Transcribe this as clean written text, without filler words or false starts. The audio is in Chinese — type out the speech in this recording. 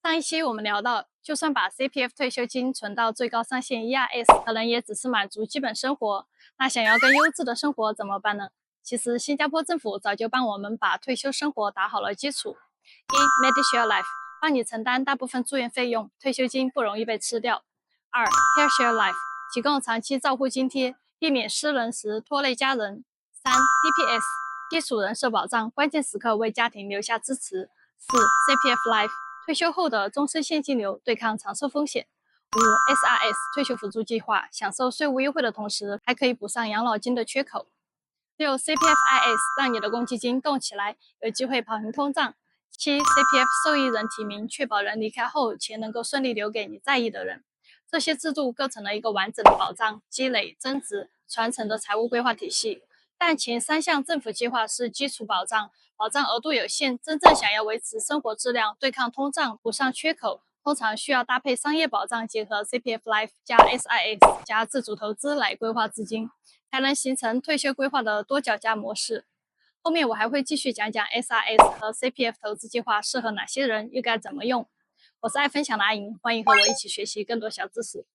上一期我们聊到，就算把 CPF 退休金存到最高上限 ERS， 可能也只是满足基本生活。那想要更优质的生活怎么办呢？其实新加坡政府早就帮我们把退休生活打好了基础。一 Medishare Life 帮你承担大部分住院费用，退休金不容易被吃掉。二 CareShare Life 提供长期照护津贴，避免失能时拖累家人。三 DPS 基础人寿保障，关键时刻为家庭留下支持。四 CPF Life退休后的终身现金流，对抗长寿风险。五 SRS 退休辅助计划，享受税务优惠的同时，还可以补上养老金的缺口。六 CPFIS 让你的公积金动起来，有机会跑赢通胀。七 CPF 受益人提名，确保人离开后钱能够顺利留给你在意的人。这些制度构成了一个完整的保障、积累、增值、传承的财务规划体系。但前三项政府计划是基础保障，保障额度有限，真正想要维持生活质量、对抗通胀、补上缺口，通常需要搭配商业保障，结合 CPF Life 加 SIS 加自主投资来规划资金，才能形成退休规划的多脚架模式。后面我还会继续讲讲 SRS 和 CPF 投资计划适合哪些人，又该怎么用。我是爱分享的阿莹，欢迎和我一起学习更多小知识。